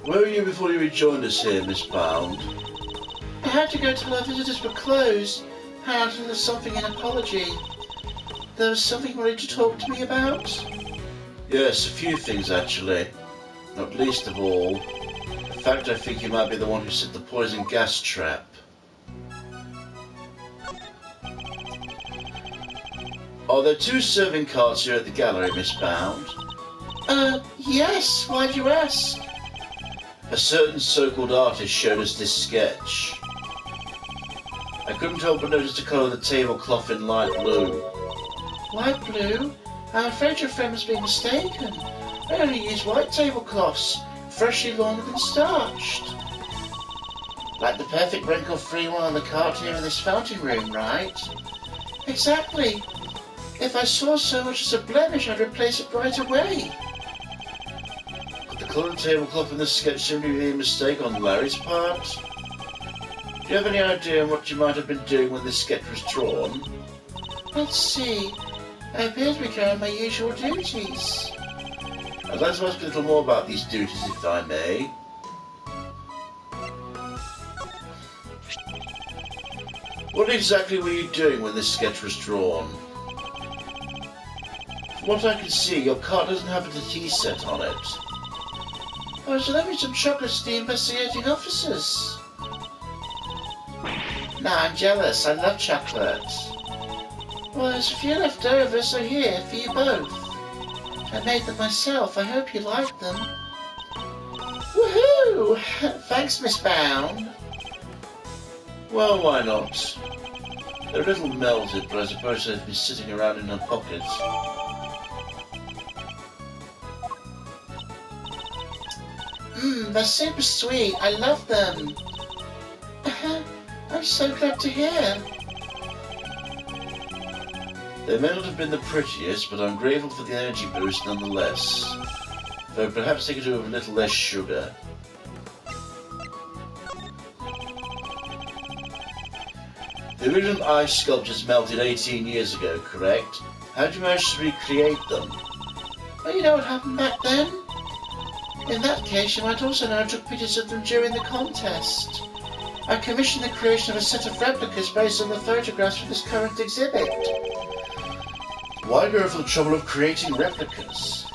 Where were you before you rejoined us here, Miss Bound? I had to go till our visitors were closed. I had to do something in apology. There was something you wanted to talk to me about? Yes, a few things actually. Not least of all, the fact I think you might be the one who set the poison gas trap. Are there 2 serving carts here at the gallery, Miss Bound? Yes. Why'd you ask? A certain so-called artist showed us this sketch. I couldn't help but notice the colour of the tablecloth in light blue. Light blue? I'm afraid your friend must be mistaken. I only use white tablecloths, freshly laundered and starched. Like the perfect wrinkle-free one on the cart here in this fountain room, right? Exactly. If I saw so much as a blemish, I'd replace it right away. Could the coloured tablecloth in this sketch simply be a mistake on Larry's part? Do you have any idea what you might have been doing when this sketch was drawn? Let's see. I appear to be carrying my usual duties. I'd like to ask a little more about these duties, if I may. What exactly were you doing when this sketch was drawn? From what I can see, your cart doesn't have a tea set on it. I was delivering some chocolates to the investigating officers. Nah, I'm jealous. I love chocolate. Well, there's a few left over, so here, for you both. I made them myself. I hope you like them. Woohoo! Thanks, Miss Bound. Well, why not? They're a little melted, but I suppose they've been sitting around in her pockets. They're super sweet. I love them. I'm so glad to hear. They may not have been the prettiest, but I'm grateful for the energy boost nonetheless. Though perhaps they could do with a little less sugar. The original ice sculptures melted 18 years ago, correct? How did you manage to recreate them? Well, you know what happened back then? In that case, you might also know I took pictures of them during the contest. I commissioned the creation of a set of replicas based on the photographs from this current exhibit. Why go for the trouble of creating replicas?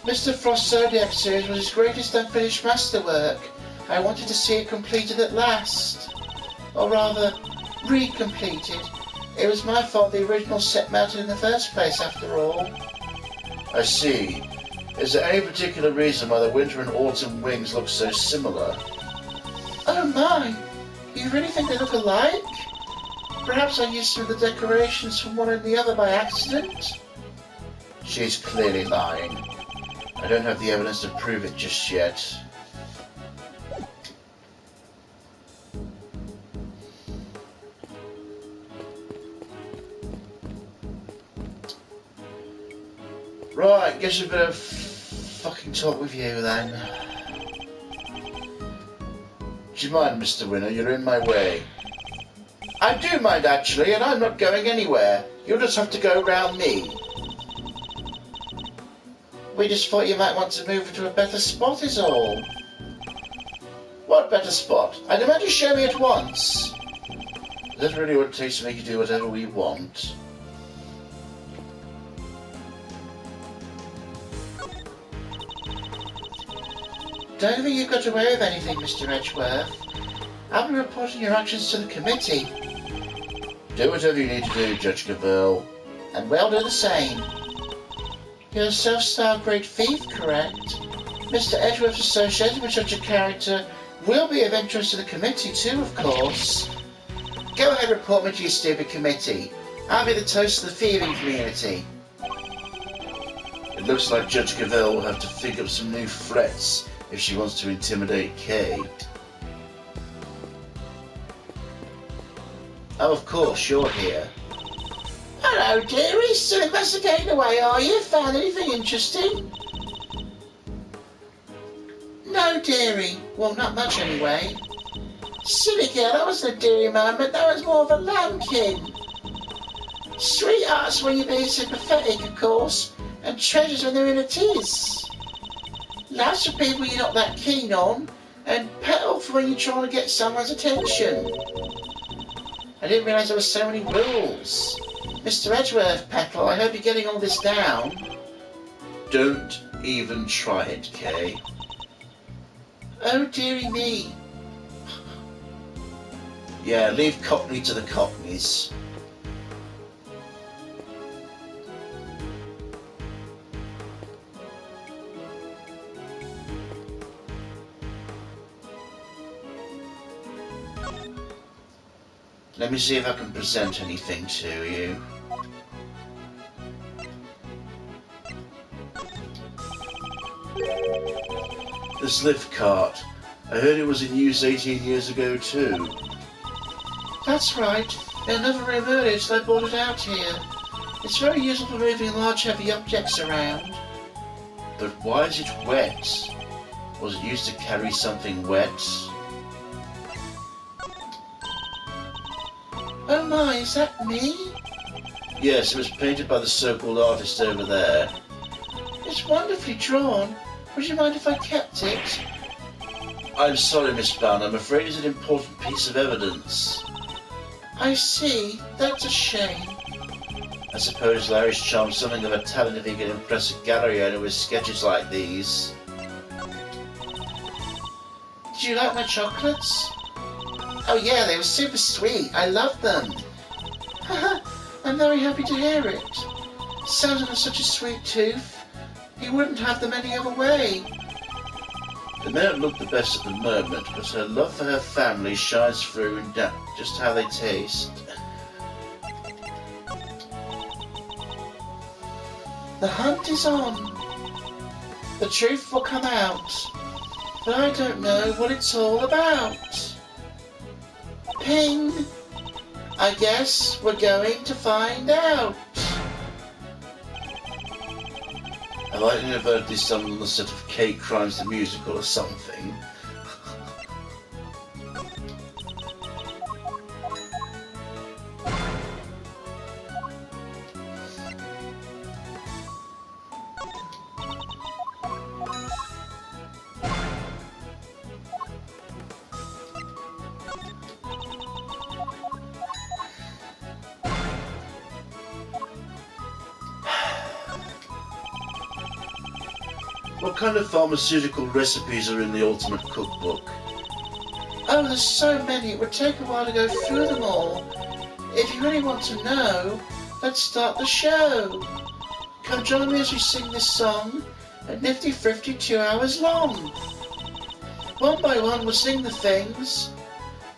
Mr. Frost's Zodiac series was his greatest unfinished masterwork. I wanted to see it completed at last. Or rather, re-completed. It was my fault the original set melted in the first place, after all. I see. Is there any particular reason why the winter and autumn wings look so similar? Oh my! You really think they look alike? Perhaps I used some of the decorations from one and the other by accident? She's clearly lying. I don't have the evidence to prove it just yet. Right, guess we better fucking talk with you then. Do you mind, Mr. Winner? You're in my way. I do mind, actually, and I'm not going anywhere. You'll just have to go round me. We just thought you might want to move to a better spot is all. What better spot? I demand you show me at once. Is that really what it takes to make you do whatever we want? Don't think you've got away with anything, Mr. Edgeworth. I'll be reporting your actions to the committee. Do whatever you need to do, Judge Cavell. And we'll do the same. You're a self-styled great thief, correct? Mr. Edgeworth's association with such a character will be of interest to the committee too, of course. Go ahead and report me to your stupid committee. I'll be the toast of the thieving community. It looks like Judge Cavell will have to think up some new threats if she wants to intimidate Kay. Oh, of course, you're here. Hello, dearie. Still investigating away, are you? Found anything interesting? No, dearie. Well, not much anyway. Silly girl, that wasn't a dearie moment. That was more of a lambkin. Sweethearts when you're being sympathetic, of course, and treasures when they're in a tease. Lots of people you're not that keen on, and pet off when you're trying to get someone's attention. I didn't realise there were so many rules. Mr. Edgeworth, Petal, I hope you're getting all this down. Don't even try it, Kay. Oh dearie me. Yeah, leave Cockney to the Cockneys. Let me see if I can present anything to you. This lift cart. I heard it was in use 18 years ago too. That's right. In another room earlier, so I brought it out here. It's very useful for moving large heavy objects around. But why is it wet? Was it used to carry something wet? Oh my, is that me? Yes, it was painted by the so-called artist over there. It's wonderfully drawn. Would you mind if I kept it? I'm sorry, Miss Bound. I'm afraid it's an important piece of evidence. I see. That's a shame. I suppose Larry's charmed something of a talent if he can impress a gallery owner with sketches like these. Did you like my chocolates? Oh yeah, they were super sweet. I loved them. I'm very happy to hear it. Sounds like such a sweet tooth. You wouldn't have them any other way. They may not look the best at the moment, but her love for her family shines through in just how they taste. The hunt is on. The truth will come out. But I don't know what it's all about. Ping! I guess we're going to find out. Have I inadvertently stumbled on the set of Kate Crimes the Musical or something? What kind of pharmaceutical recipes are in the Ultimate Cookbook? Oh, there's so many. It would take a while to go through them all. If you really want to know, let's start the show. Come join me as we sing this song, a nifty 52 hours long. One by one we'll sing the things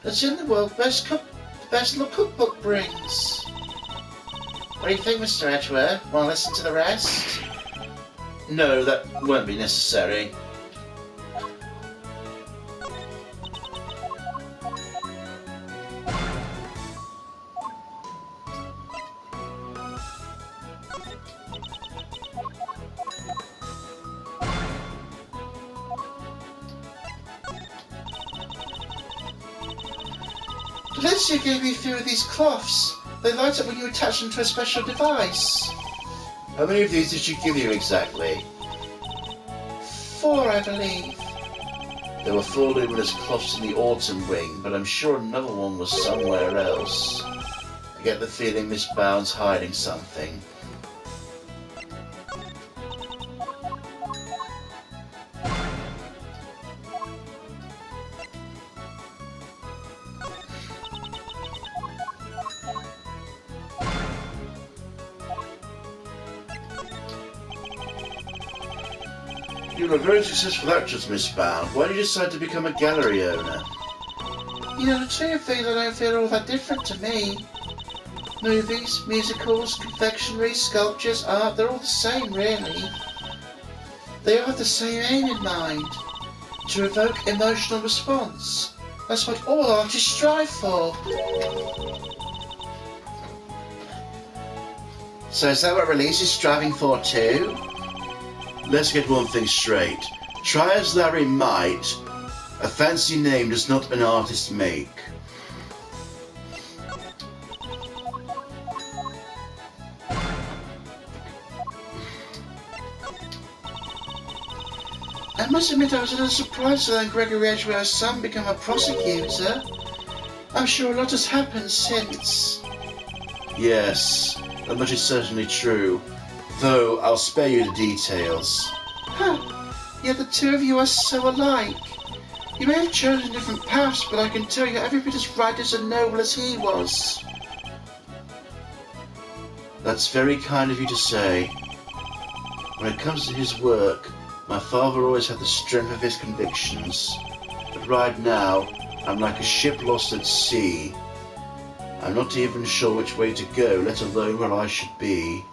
that's in the world best little cookbook brings. What do you think, Mr. Edgeworth? Want to listen to the rest? No, that won't be necessary. Valencia gave me a few of these cloths. They light up when you attach them to a special device. How many of these did she give you exactly? 4, I believe. There were 4 luminous cloths in the autumn wing, but I'm sure another one was somewhere else. I get the feeling Miss Bound's hiding something. You were a very successful actress, Miss Bound. Why did you decide to become a gallery owner? You know, the two things I don't feel are all that different to me. Movies, musicals, confectionery, sculptures, art, they're all the same, really. They all have the same aim in mind. To evoke emotional response. That's what all artists strive for. So is that what Release is striving for too? Let's get one thing straight. Try as Larry might, a fancy name does not an artist make. I must admit I was a little surprised to learn Gregory Edgware's son become a prosecutor. I'm sure a lot has happened since. Yes, that much is certainly true, though I'll spare you the details. Huh, yet the two of you are so alike. You may have chosen different paths, but I can tell you every bit as righteous and noble as he was. That's very kind of you to say. When it comes to his work, my father always had the strength of his convictions. But right now, I'm like a ship lost at sea. I'm not even sure which way to go, let alone where I should be.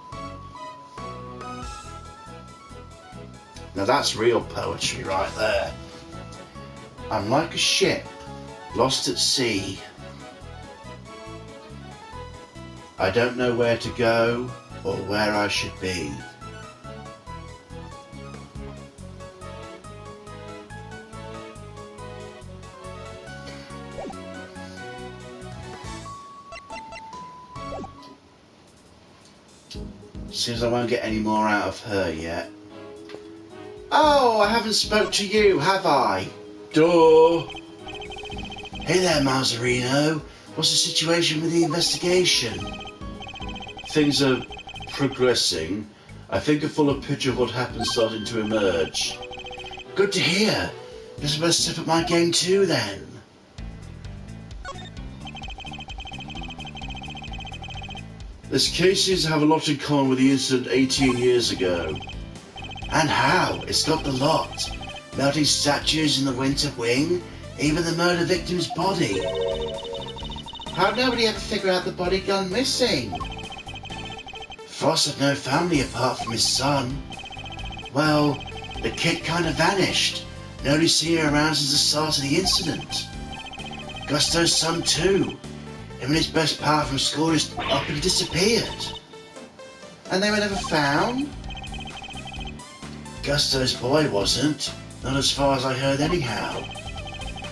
Now that's real poetry right there. I'm like a ship lost at sea. I don't know where to go or where I should be. Seems I won't get any more out of her yet. Oh, I haven't spoke to you, have I? Duh! Hey there, Mazzarino. What's the situation with the investigation? Things are progressing. I think a fuller picture of what happened starting to emerge. Good to hear. Guess I better step up my game too then. This case seems to have a lot in common with the incident 18 years ago. And how? It's got the lot. Melting statues in the winter wing, even the murder victim's body. How'd nobody ever figure out the body gone missing? Frost had no family apart from his son. Well, the kid kind of vanished. Nobody seen her around since the start of the incident. Gusto's son too. Him and his best pal from school just up and disappeared. And they were never found? Gusto's boy wasn't. Not as far as I heard anyhow.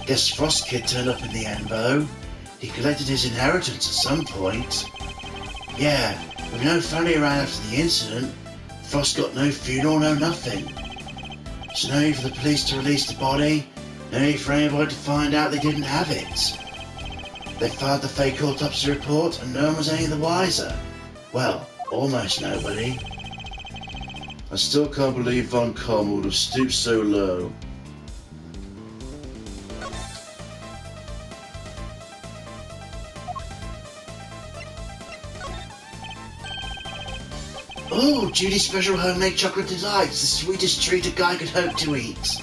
Guess Frost Kid turned up in the end though. He collected his inheritance at some point. Yeah, with no family around after the incident, Frost got no funeral, no nothing. So no need for the police to release the body, no need for anybody to find out they didn't have it. They filed the fake autopsy report and no one was any the wiser. Well, almost nobody. I still can't believe Von Common would have stooped so low. Oh, Judy's special homemade chocolate delights, the sweetest treat a guy could hope to eat.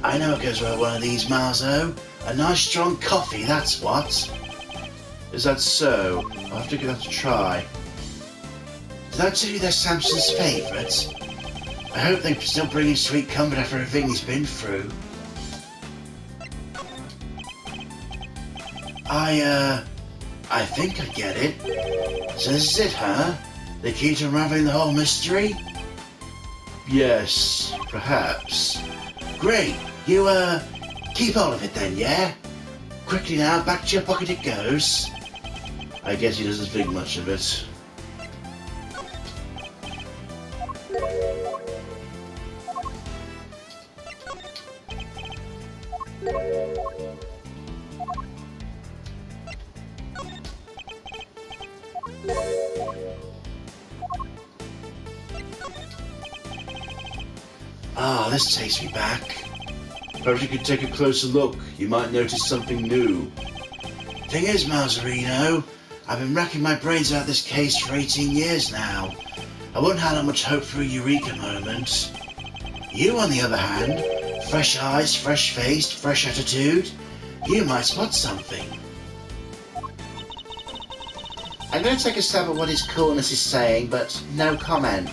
I know it goes well with one of these, Marzo. A nice strong coffee, that's what. Is that so? I'll have to give that a try. Did I tell you they're Samson's favourite? I hope they still bring him sweet comfort after everything he's been through. I think I get it. So this is it, huh? The key to unraveling the whole mystery? Yes, perhaps. Great. You, keep hold of it then, yeah? Quickly now, back to your pocket it goes. I guess he doesn't think much of it. Ah, this takes me back. Perhaps you could take a closer look. You might notice something new. Thing is, Mazzarino, I've been racking my brains about this case for 18 years now. I wouldn't have that much hope for a eureka moment. You, on the other hand, fresh eyes, fresh-faced, fresh attitude, you might spot something. I'm going to take a stab at what his coolness is saying, but no comment.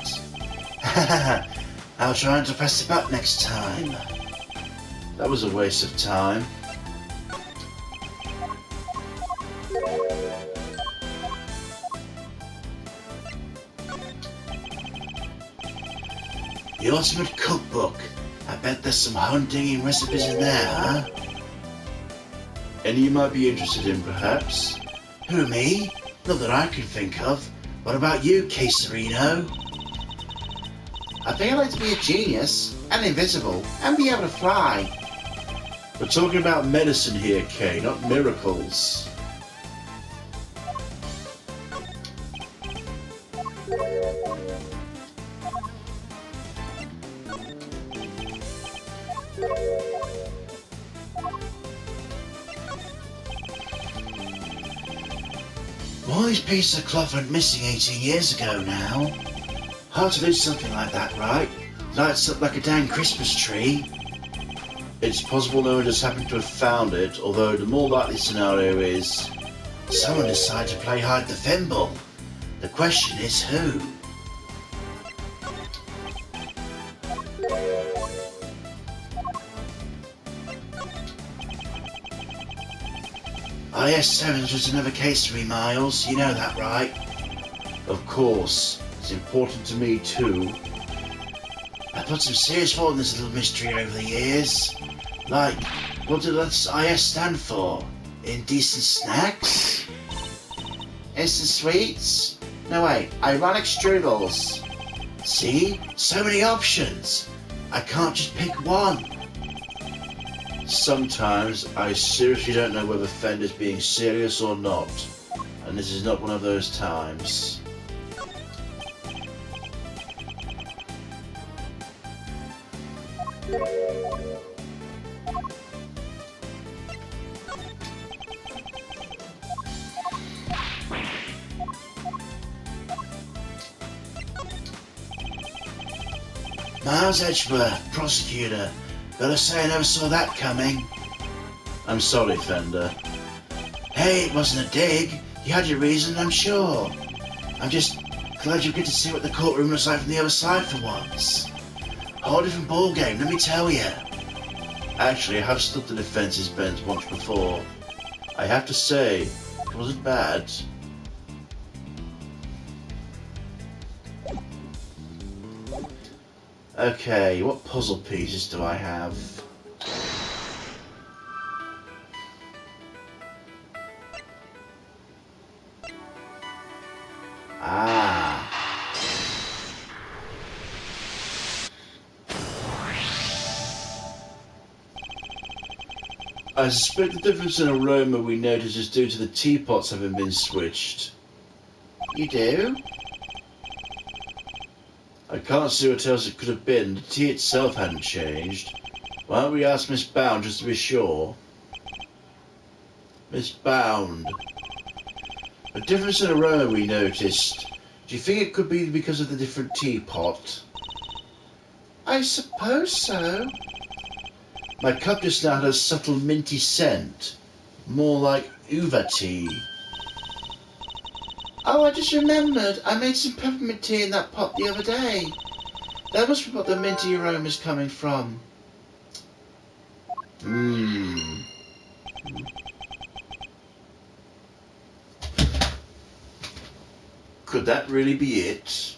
I'll try and press the button next time. That was a waste of time. The ultimate cookbook. I bet there's some hunting and recipes in there, huh? Any you might be interested in, perhaps? Who, me? Not that I can think of. What about you, Caserino? I think I'd like to be a genius, and invisible, and be able to fly. We're talking about medicine here, Kay, not miracles. Well, these pieces of cloth went missing 18 years ago now. Hard to lose something like that, right? Lights up like a dang Christmas tree. It's possible no one just happened to have found it, although the more likely scenario is someone decided to play hide the thimble. The question is who? IS-7 was another case for me, Miles. You know that, right? Of course. It's important to me, too. I put some serious thought in this little mystery over the years. Like, what did that IS stand for? Indecent snacks? Instant sweets? No, wait, ironic strudels. See? So many options. I can't just pick one. Sometimes I seriously don't know whether Fender's being serious or not. And this is not one of those times. Miles Edgeworth, prosecutor. Gotta say I never saw that coming. I'm sorry, Fender. Hey, it wasn't a dig. You had your reason, I'm sure. I'm just glad you get to see what the courtroom looks like from the other side for once. Whole different ballgame, let me tell you. Actually, I have stood the defense's bench once before. I have to say, it wasn't bad. Okay, what puzzle pieces do I have? Ah. I suspect the difference in aroma we notice is due to the teapots having been switched. You do? I can't see what else it could have been. The tea itself hadn't changed. Why don't we ask Miss Bound just to be sure? Miss Bound. A difference in aroma we noticed. Do you think it could be because of the different teapot? I suppose so. My cup just now had a subtle minty scent. More like uva tea. Oh, I just remembered. I made some peppermint tea in that pot the other day. That must be what the minty aroma's coming from. Mmm. Could that really be it?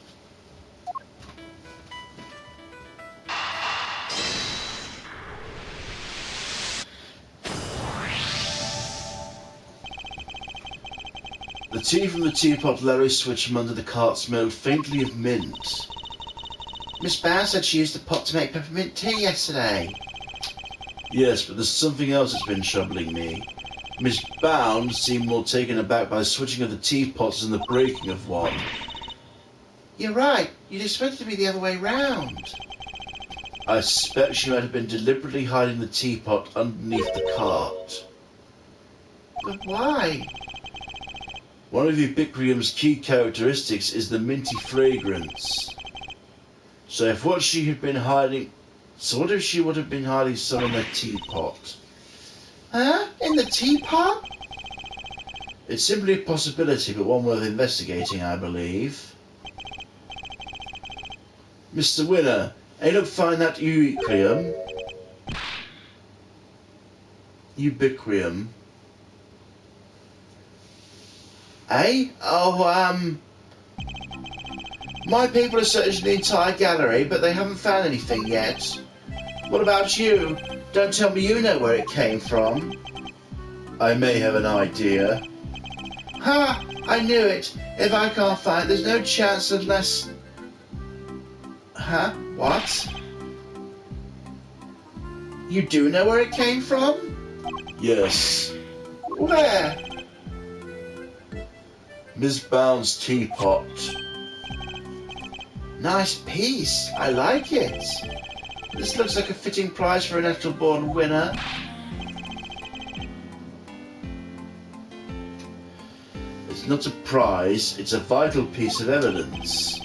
The tea from the teapot Larry switched from under the cart smelled faintly of mint. Miss Bound said she used the pot to make peppermint tea yesterday. Yes, but there's something else that's been troubling me. Miss Bound seemed more taken aback by the switching of the teapots than the breaking of one. You're right. You'd expect it to be the other way round. I suspect she might have been deliberately hiding the teapot underneath the cart. But why? One of Ubiquarium's key characteristics is the minty fragrance. So what if she would have been hiding some in the teapot? Huh? In the teapot? It's simply a possibility, but one worth investigating, I believe. Mr. Winner, ain't look find that Ubiquarium. Eh? Oh, my people have searched the entire gallery, but they haven't found anything yet. What about you? Don't tell me you know where it came from. I may have an idea. Ha! I knew it. If I can't find it, there's no chance unless... Huh? What? You do know where it came from? Yes. Where? Miss Bound's teapot. Nice piece. I like it. This looks like a fitting prize for a natural-born winner. It's not a prize, it's a vital piece of evidence.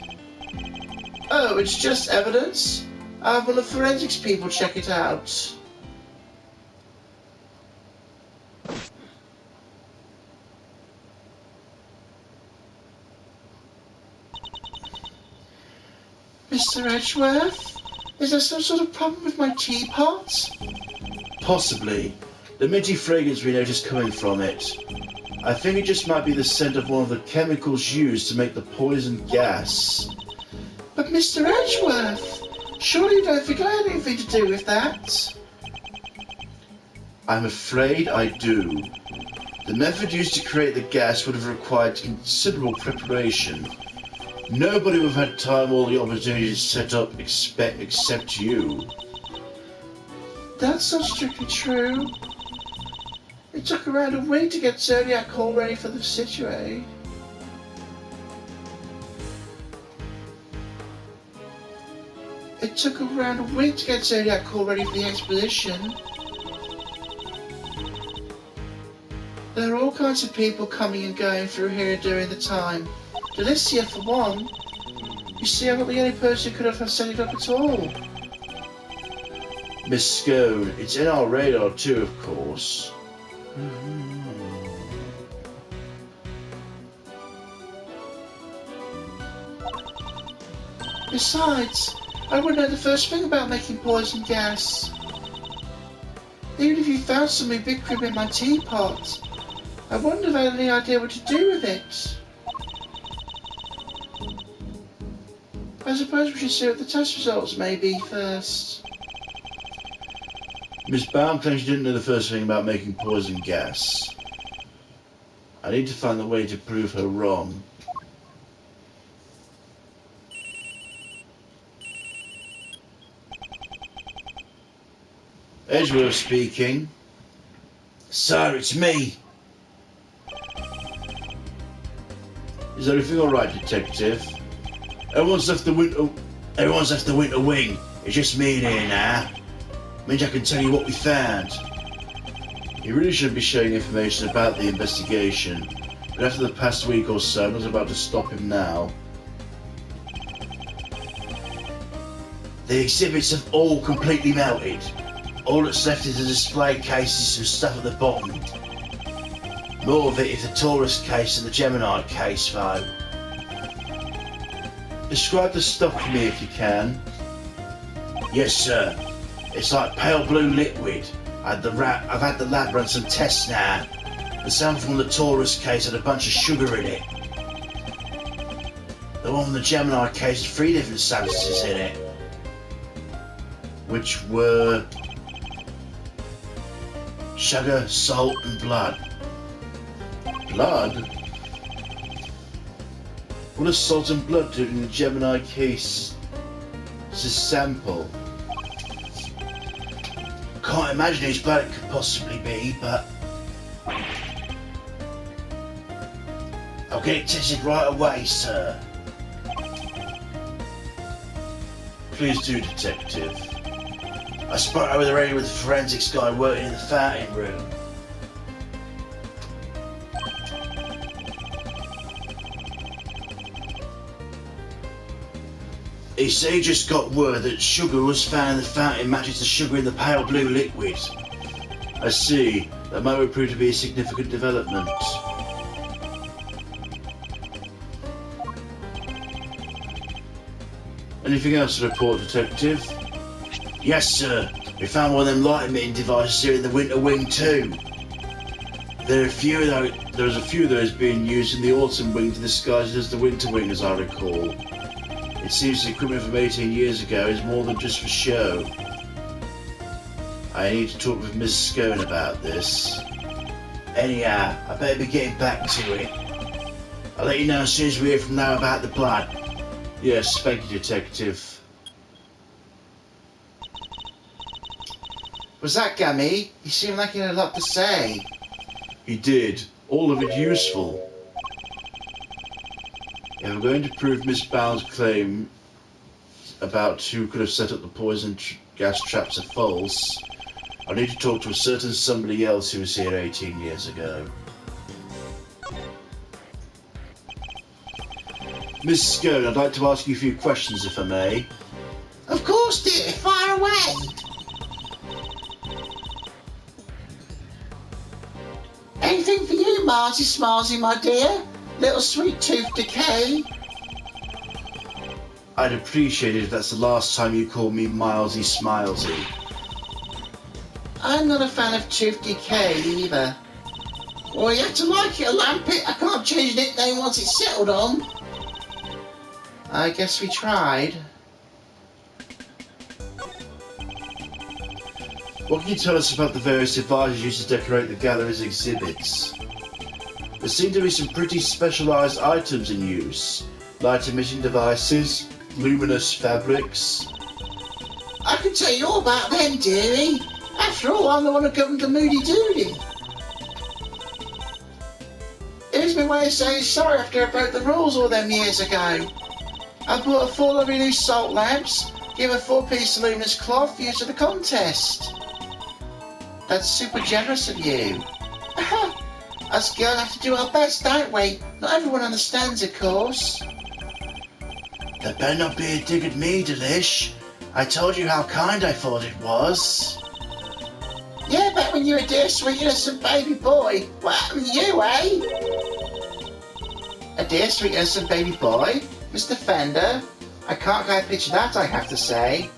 Oh, it's just evidence? I'll have one of the forensics people check it out. Mr. Edgeworth? Is there some sort of problem with my teapot? Possibly. The minty fragrance we noticed coming from it. I think it just might be the scent of one of the chemicals used to make the poison gas. But Mr. Edgeworth, surely you don't think I had anything to do with that? I'm afraid I do. The method used to create the gas would have required considerable preparation. Nobody would have had time or the opportunity to set up except you. That's not strictly true. It took around a week to get Zodiac all ready for the situation. It took around a week to get Zodiac all ready for the expedition. There are all kinds of people coming and going through here during the time. Delicia, for one. You see, I'm not the only person who could have set it up at all. Miss Scone, it's in our radar too, of course. Besides, I wouldn't know the first thing about making poison gas. Even if you found something big crib in my teapot, I wouldn't have had any idea what to do with it. I suppose we should see what the test results may be first. Miss Bound claims she didn't know the first thing about making poison gas. I need to find a way to prove her wrong. Edgeworth speaking. Sir, it's me. Is everything alright, Detective? Everyone's left the winter wing. It's just me in here now. Means I can tell you what we found. He really shouldn't be sharing information about the investigation, but after the past week or so, I'm not about to stop him now. The exhibits have all completely melted. All that's left is the display cases and stuff at the bottom. More of it is the Taurus case and the Gemini case, though. Describe the stuff to me if you can. Yes, sir. It's like pale blue liquid. I've had the lab run some tests now. The sample from the Taurus case had a bunch of sugar in it. The one from the Gemini case had 3 different substances in it. Which were sugar, salt and blood. Blood? What does salt and blood do in the Gemini case? It's a sample. Can't imagine whose blood it could possibly be, but I'll get it tested right away, sir. Please do, Detective. I spoke over the radio with the forensics guy working in the fountain room. He said he just got word that sugar was found in the fountain matches the sugar in the pale blue liquid. I see. That might prove to be a significant development. Anything else to report, Detective? Yes, sir. We found one of them light emitting devices here in the winter wing too. There's a few of those being used in the autumn wing to disguise it as the winter wing, as I recall. It seems the equipment from 18 years ago is more than just for show. I need to talk with Miss Scone about this. Anyhow, I better be getting back to it. I'll let you know as soon as we hear from now about the blood. Yes, thank you, Detective. Was that Gummy? He seemed like he had a lot to say. He did. All of it useful. If we're going to prove Miss Bound's claim about who could have set up the poison gas traps are false, I need to talk to a certain somebody else who was here 18 years ago. Miss Scone, I'd like to ask you a few questions, if I may. Of course, dear. Fire away. Anything for you, Marty Smarty, my dear? Little sweet tooth decay. I'd appreciate it if that's the last time you call me Milesy Smilesy. I'm not a fan of tooth decay either. Well, you have to like it or lamp it. I can't change the nickname once it's settled on. I guess we tried. What can you tell us about the various devices used to decorate the gallery's exhibits? There seem to be some pretty specialised items in use. Light-emitting devices, luminous fabrics. I can tell you all about them, dearie. After all, I'm the one who governed the Moody Doody. Here's my way of saying sorry after I broke the rules all them years ago. I bought 4 lovely new salt lamps, gave a 4-piece luminous cloth used for the contest. That's super generous of you. Us girls have to do our best, don't we? Not everyone understands, of course. There better not be a dig at me, Delish. I told you how kind I thought it was. Yeah, back when you were a dear, sweet, innocent baby boy. What happened to you, eh? A dear, sweet, innocent baby boy? Mr. Fender? I can't quite picture that, I have to say.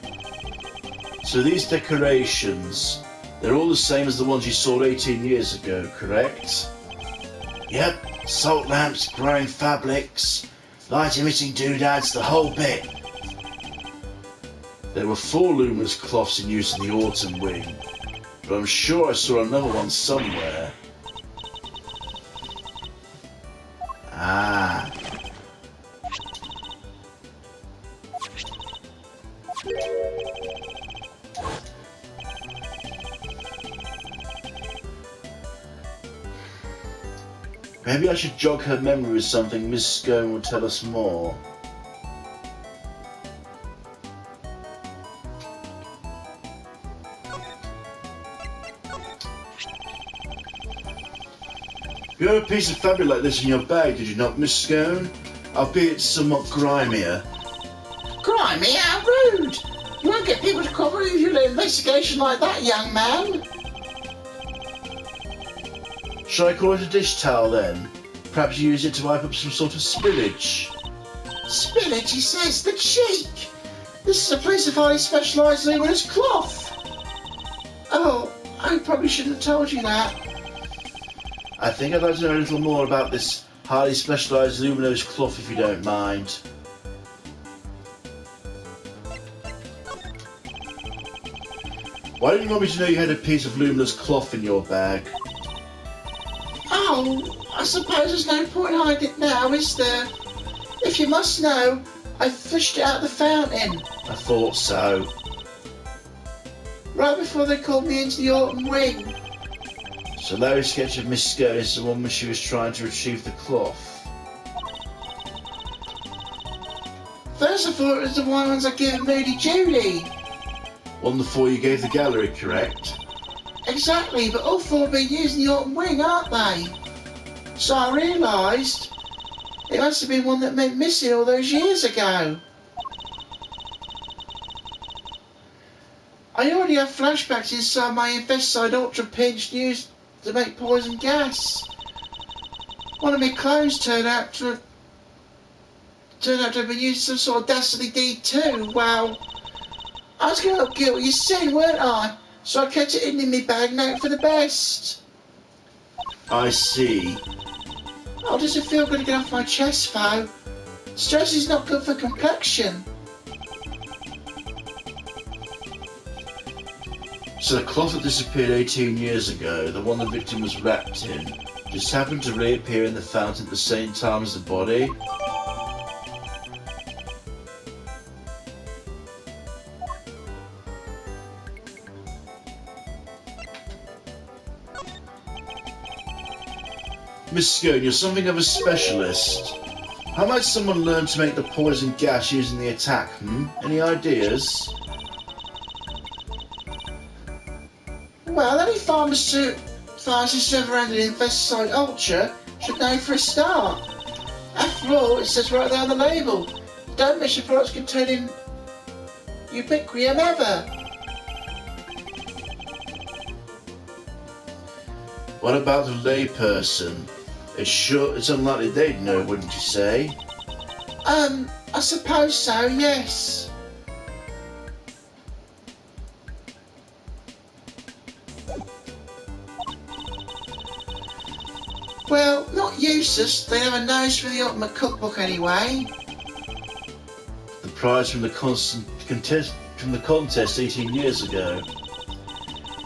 So these decorations, they're all the same as the ones you saw 18 years ago, correct? Yep, salt lamps, glowing fabrics, light-emitting doodads, the whole bit. There were 4 luminous cloths in use in the autumn wing, but I'm sure I saw another one somewhere. Ah. Maybe I should jog her memory with something Miss Scone will tell us more. You had a piece of fabric like this in your bag, did you not, Miss Scone? Albeit somewhat grimier. Grimy, how rude! You won't get people to cooperate with your investigation like that, young man. Shall I call it a dish towel then? Perhaps use it to wipe up some sort of spillage. Spillage, he says, the cheek! This is a place of highly specialised luminous cloth. Oh, I probably shouldn't have told you that. I think I'd like to know a little more about this highly specialised luminous cloth if you don't mind. Why didn't you want me to know you had a piece of luminous cloth in your bag? Oh, I suppose there's no point hiding it now, is there? If you must know, I fished it out of the fountain. I thought so. Right before they called me into the autumn wing. So Larry's sketch of Miss Scone is the one where she was trying to retrieve the cloth. First I thought it was the ones I gave Moody Judy. One the 4 you gave the gallery, correct? Exactly, but all 4 being used in the autumn wing, aren't they? So I realised it must have been one that went missing all those years ago. I already have flashbacks inside my Infesticide Ultra Pinch used to make poison gas. One of my clones turned out to have been used in some sort of dastardly deed too. Well, I was going to look guilty as sin, weren't I? So I kept it in my bag and hoped for the best. I see. Oh, does it feel good to get off my chest, though? Stress is not good for complexion. So the cloth that disappeared 18 years ago, the one the victim was wrapped in, just happened to reappear in the fountain at the same time as the body? Miss Scone, you're something of a specialist. How might someone learn to make the poison gas using the attack, Any ideas? Well, any pharmacists who ever entered Investicide Ultra should know for a start. After all, it says right there on the label, don't mix your products containing ubiquitous ever. What about the layperson? It's unlikely they'd know, wouldn't you say? I suppose so, yes. Well, not useless. They have a nose for the ultimate cookbook anyway. The prize from the contest 18 years ago.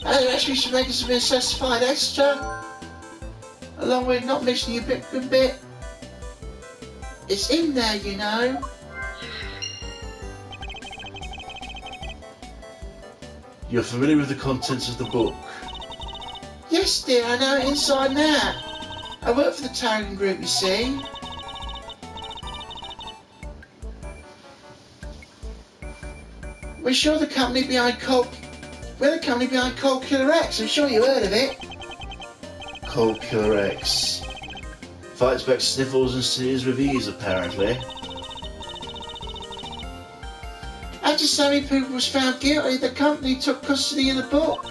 And actually should make us a bit satisfied extra. Along with not mixing your bit. It's in there, you know. You're familiar with the contents of the book? Yes, dear, I know it inside and out. I work for the Towering Group, you see. We're the company behind Cold Killer X. I'm sure you heard of it. Cold Killer X. Fights back sniffles and sneers with ease, apparently. After Sammy Pooper was found guilty, the company took custody of the book.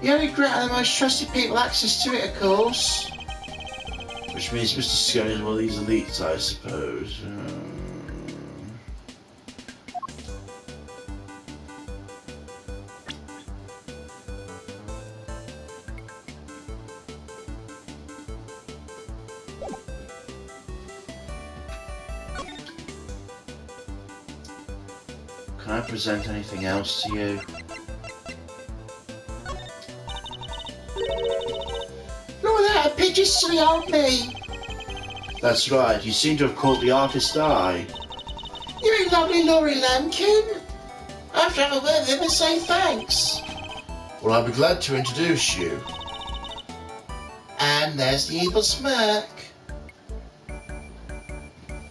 You only grant the most trusted people access to it, of course. Which means Mr. Scone is one of these elites, I suppose. Can I present anything else to you? Look at that, a picture silly old me. That's right, you seem to have caught the artist's eye. You're a lovely Laurie Lambkin. I have to have a word with him and say thanks. Well, I'll be glad to introduce you. And there's the evil smirk.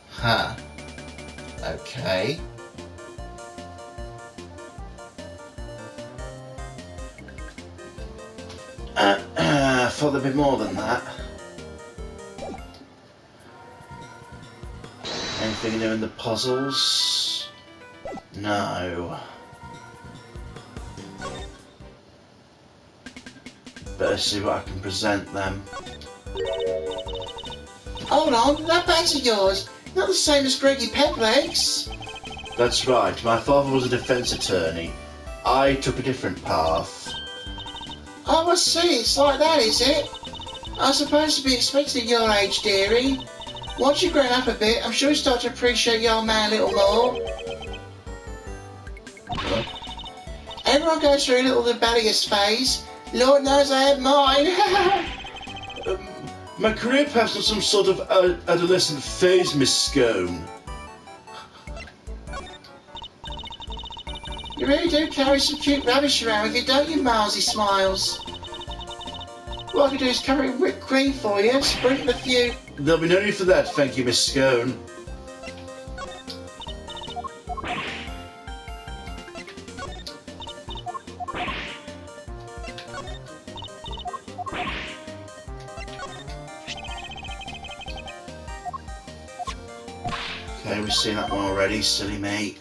Huh. Okay. Thought there'd be more than that. Anything new in the puzzles? No. Better see what I can present them. Hold on, that bag's of yours. Not the same as Greggy Peglegs. That's right, my father was a defence attorney. I took a different path. Oh, I see. It's like that, is it? I was supposed to be expecting at your age, dearie. Once you've grown up a bit, I'm sure you start to appreciate your old man a little more. Huh? Everyone goes through a little rebellious phase. Lord knows I had mine. My career passed on some sort of adolescent phase, Miss Scone. You really do carry some cute rubbish around with you, don't you, Milesy Smiles? What I can do is cover it in whipped cream for you, sprinkle a few. There'll be no need for that, thank you, Miss Scone. Okay, we've seen that one already, silly mate.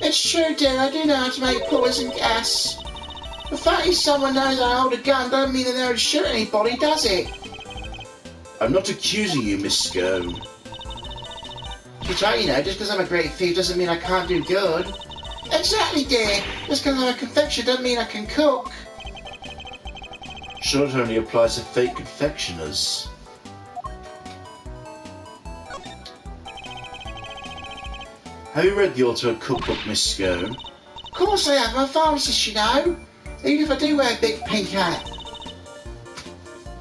It's true, dear, I do know how to make poison gas. The fact is someone knows I hold a gun doesn't mean they know how to shoot anybody, does it? I'm not accusing you, Miss Scone. That's right, you know, just because I'm a great thief doesn't mean I can't do good. Exactly, dear. Just because I'm a confectioner doesn't mean I can cook. Sure, it only applies to fake confectioners. Have you read the Ultimate Cookbook, Miss Scone? Of course I have. I'm a pharmacist, you know. Even if I do wear a big pink hat.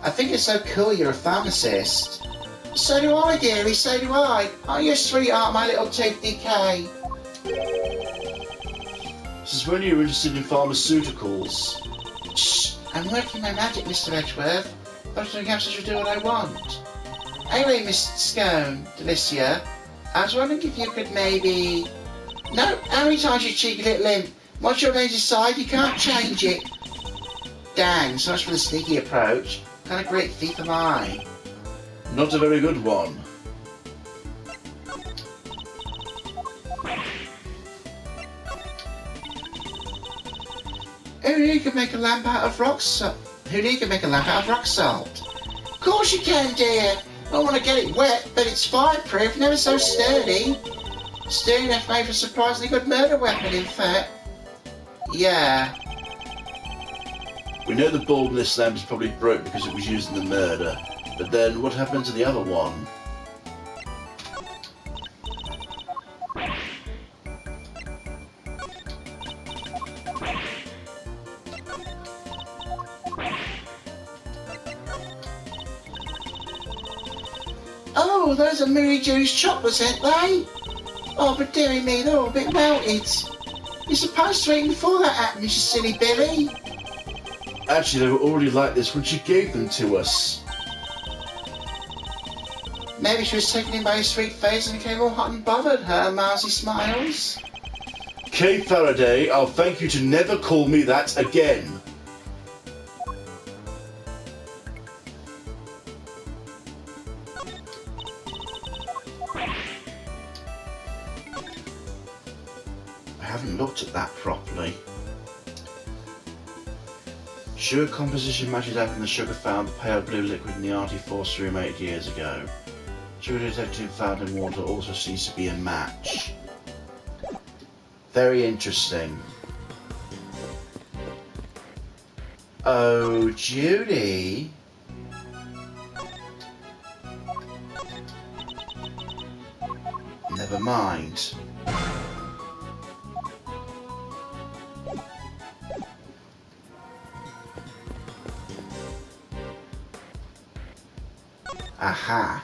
I think it's so cool you're a pharmacist. So do I, dearie, so do I. Aren't you a sweetheart, my little tooth decay? This is when you're interested in pharmaceuticals. Shh, I'm working my magic, Mr. Edgeworth. Dr. Gamster should do what I want. Anyway, Miss Scone, Delicia, I was wondering if you could maybe... No, how many times, you cheeky little imp? Once your name's decide, you can't change it. Dang, so much for the sneaky approach. What kind of great thief am I? Not a very good one. Who knew you could make a lamp out of rock salt? Who knew you could make a lamp out of rock salt? Of course you can, dear. I don't want to get it wet, but it's fireproof, never so sturdy. Sturdy enough made for a surprisingly good murder weapon, in fact. Yeah. We know the bulb in this lamp is probably broke because it was used in the murder. But then, what happened to the other one? Oh, those are Mary Jou's chocolates, aren't they? Oh, but dearie me, they're all a bit melted. You're supposed to eat them before that happened, you silly Billy. Actually, they were already like this when she gave them to us. Maybe she was taken in by his sweet face and became all hot and bothered, her mousy smiles. Kay Faraday, I'll thank you to never call me that again. I haven't looked at that properly. Sugar composition matches up in the sugar found the pale blue liquid in the RT-Force room 8 years ago. Sugar detected found in water also seems to be a match. Very interesting. Oh, Judy. Never mind. Aha.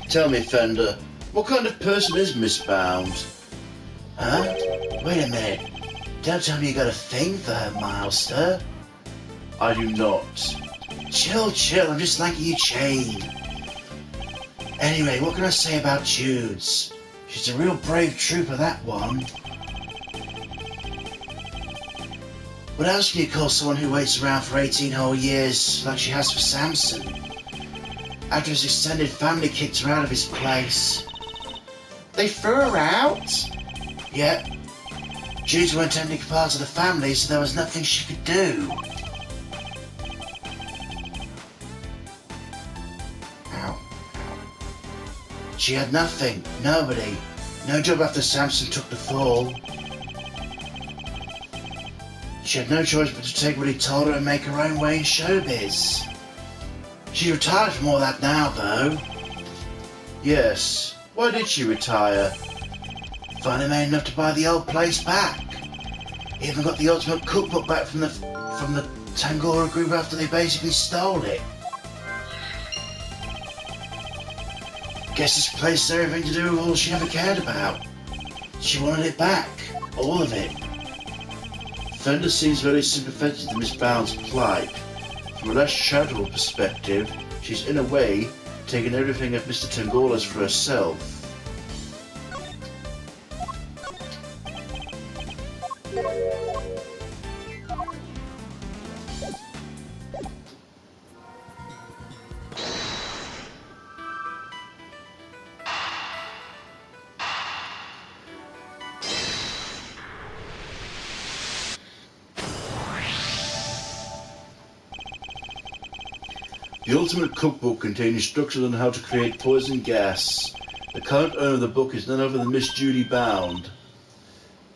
Tell me, Fender, what kind of person is Miss Bound? Huh? Wait a minute. Don't tell me you got a thing for her, Milester. I do not. Chill, I'm just liking your chain. Anyway, what can I say about Jude's? She's a real brave trooper, that one. What else can you call someone who waits around for 18 whole years, like she has for Samson? After his extended family kicked her out of his place. They threw her out? Yep. Jude weren't technically part of the family, so there was nothing she could do. Ow. She had nothing. Nobody. No job after Samson took the fall. She had no choice but to take what he told her and make her own way in showbiz. She's retired from all that now, though. Yes. Why did she retire? Finally made enough to buy the old place back. Even got the ultimate cookbook back from the Tangora group after they basically stole it. Guess this place has everything to do with all she ever cared about. She wanted it back. All of it. Fender seems very sympathetic to Miss Bound's plight. From a less charitable perspective, she's in a way taken everything of Mr. Tangola's for herself. The Ultimate Cookbook contains instructions on how to create poison gas. The current owner of the book is none other than Miss Judy Bound.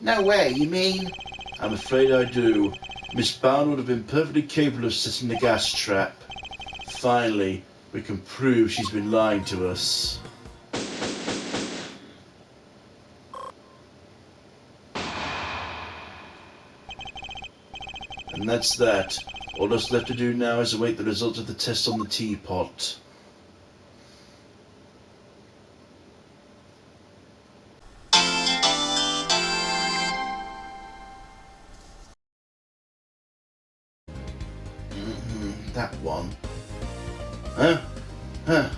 No way, you mean? I'm afraid I do. Miss Bound would have been perfectly capable of setting the gas trap. Finally, we can prove she's been lying to us. And that's that. All that's left to do now is await the results of the test on the teapot. That one. Huh?